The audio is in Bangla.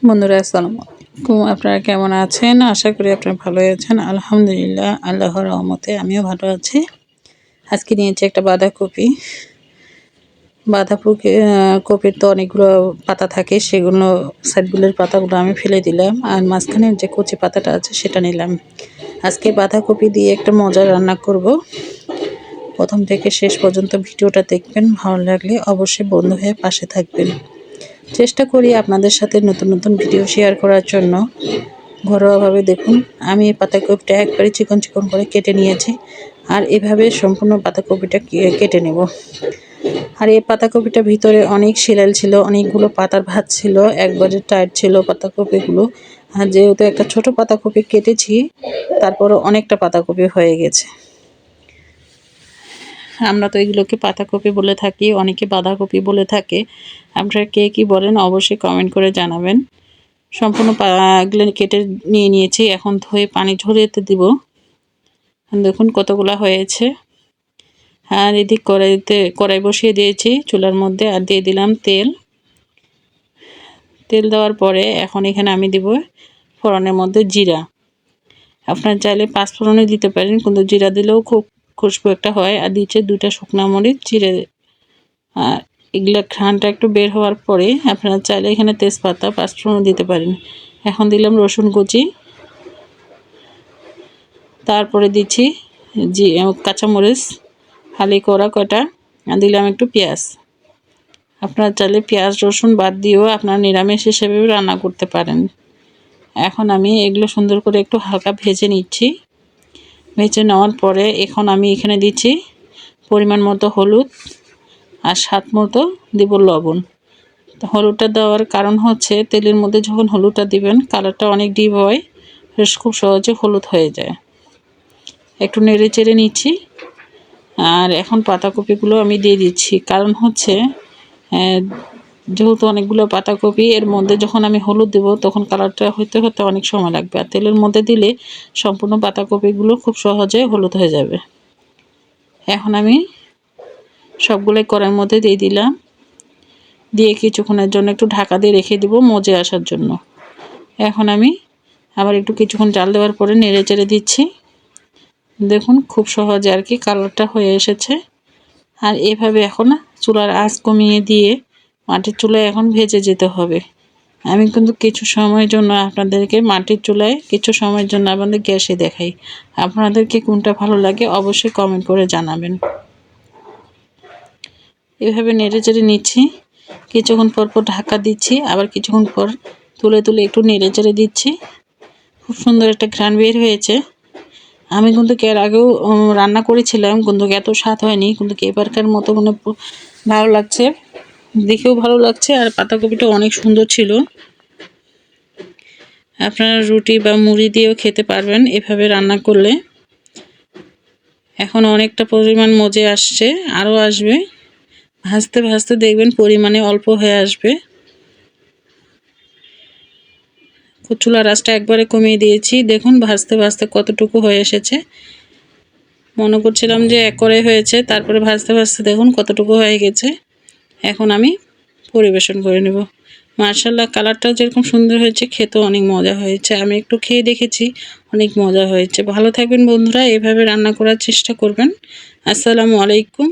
বন্ধুরা আসসালামু আলাইকুম। আপনারা কেমন আছেন? আশা করি আপনারা ভালোই আছেন। আলহামদুলিল্লাহ, আল্লাহর রহমতে আমিও ভালো আছি। আজকে নিয়েছি একটা বাঁধাকপি। কপির তো অনেকগুলো পাতা থাকে, সেগুলো সাইডগুলোর পাতাগুলো আমি ফেলে দিলাম, আর মাঝখানের যে কচি পাতাটা আছে সেটা নিলাম। আজকে বাঁধাকপি দিয়ে একটা মজার রান্না করব। প্রথম থেকে শেষ পর্যন্ত ভিডিওটা দেখবেন, ভালো লাগলে অবশ্যই বন্ধু হয়ে পাশে থাকবেন। চেষ্টা করি আপনাদের সাথে নতুন নতুন ভিডিও শেয়ার করার জন্য। ঘরোয়াভাবে দেখুন, আমি এই পাতাকপিটা একবারে চিকন চিকন করে কেটে নিয়েছি, আর এভাবে সম্পূর্ণ পাতাকপিটা কেটে নেব। আর এই পাতাকপিটার ভিতরে অনেক শিলাল ছিল, অনেকগুলো পাতার ভাত ছিল, একবারে টাইট ছিল পাতাকপিগুলো। আর যেহেতু একটা ছোট পাতাকপি কেটেছি, তারপরও অনেকটা পাতাকপি হয়ে গেছে। আমরা তো এগুলোকে পাতাকপি বলে থাকি, অনেকে বাঁধাকপি বলে থাকে। আপনারা কে কী বলেন অবশ্যই কমেন্ট করে জানাবেন। সম্পূর্ণ এগুলো কেটে নিয়েছি, এখন ধুয়ে পানি ঝরিয়ে দিব। দেখুন কতগুলা হয়েছে। আর এদিক কড়াই বসিয়ে দিয়েছি চুলার মধ্যে, আর দিয়ে দিলাম তেল। তেল দেওয়ার পরে এখন এখানে আমি দিব ফোড়নের মধ্যে জিরা। আপনার চাইলে 5 ফোড়নে দিতে পারেন, কিন্তু জিরা দিলেও খুব খুশবু একটা হয়। আর দিচ্ছে 2টা শুকনা মরিচ চিড়ে। আর এগুলো ঘ্রাণটা একটু বের হওয়ার পরে আপনারা চাইলে এখানে তেজপাতা 5 ফোড়ন দিতে পারেন। এখন দিলাম রসুন কুচি, তারপরে দিচ্ছি কাঁচামরিচ ফালি করা কয়টা, আর দিলাম একটু পেঁয়াজ। আপনারা চাইলে পেঁয়াজ রসুন বাদ দিয়েও আপনারা নিরামিষ হিসেবে রান্না করতে পারেন। এখন আমি এগুলো সুন্দর করে একটু হালকা ভেজে নিচ্ছি। ভেজে নেওয়ার পরে এখন আমি এখানে দিচ্ছি পরিমাণ মতো হলুদ, আর স্বাদ মতো দিব লবণ। হলুদটা দেওয়ার কারণ হচ্ছে তেলের মধ্যে যখন হলুদটা দিবেন কালারটা অনেক ডিপ হয়, খুব সহজে হলুদ হয়ে যায়। একটু নেড়ে চেড়ে নিচ্ছি। আর এখন পাতাকপিগুলো আমি দিয়ে দিচ্ছি, কারণ হচ্ছে যেহেতু অনেকগুলো পাতাকপি, এর মধ্যে যখন আমি হলুদ দেবো তখন কালারটা হতে হতে অনেক সময় লাগবে। আর তেলের মধ্যে দিলে সম্পূর্ণ পাতাকপিগুলো খুব সহজে হলুদ হয়ে যাবে। এখন আমি সবগুলোই কড়াইয়ের মধ্যে দিয়ে দিলাম, দিয়ে কিছুক্ষণের জন্য একটু ঢাকা দিয়ে রেখে দেবো মজে আসার জন্য। এখন আমি আবার একটু কিছুক্ষণ জাল দেওয়ার পরে নেড়ে চেড়ে দিচ্ছি। দেখুন খুব সহজে আর কি কালারটা হয়ে এসেছে। আর এভাবে এখন চুলার আঁচ কমিয়ে দিয়ে মাটির চুলায় এখন ভেজে যেতে হবে। আমি কিন্তু কিছু সময়ের জন্য আপনাদেরকে মাটির চুলায়, কিছু সময়ের জন্য আপনাদের গ্যাসে দেখাই। আপনাদেরকে কোনটা ভালো লাগে অবশ্যই কমেন্ট করে জানাবেন। এভাবে নেড়ে চেড়ে নিচ্ছি, কিছুক্ষণ পর পর ঢাকা দিচ্ছি, আবার কিছুক্ষণ পর তুলে তুলে একটু নেড়ে চেড়ে দিচ্ছি। খুব সুন্দর একটা ঘ্রাণ বের হয়েছে। আমি কিন্তু এর আগেও রান্না করেছিলাম, কিন্তু এত স্বাদ হয়নি, কিন্তু এবারকার মতো মানে ভালো লাগছে, দেখেও ভালো লাগছে। আর পাতাকপিটা অনেক সুন্দর ছিল। আপনারা রুটি বা মুড়ি দিয়েও খেতে পারবেন এভাবে রান্না করলে। এখন অনেকটা পরিমাণ মজে আসছে, আরও আসবে। ভাজতে ভাজতে দেখবেন পরিমাণে অল্প হয়ে আসবে। চুলার আঁচটা একবারে কমিয়ে দিয়েছি, দেখুন ভাজতে ভাজতে কতটুকু হয়ে এসেছে। মনে করছিলাম যে এক করে হয়েছে, তারপরে ভাজতে ভাজতে দেখুন কতটুকু হয়ে গেছে। এখন আমি পরিবেশন করে নেব। মাশাআল্লাহ, কালারটাও যেরকম সুন্দর হয়েছে, খেতেও অনেক মজা হয়েছে। আমি একটু খেয়ে দেখেছি, অনেক মজা হয়েছে। ভালো থাকবেন বন্ধুরা, এভাবে রান্না করার চেষ্টা করবেন। আসসালামু আলাইকুম।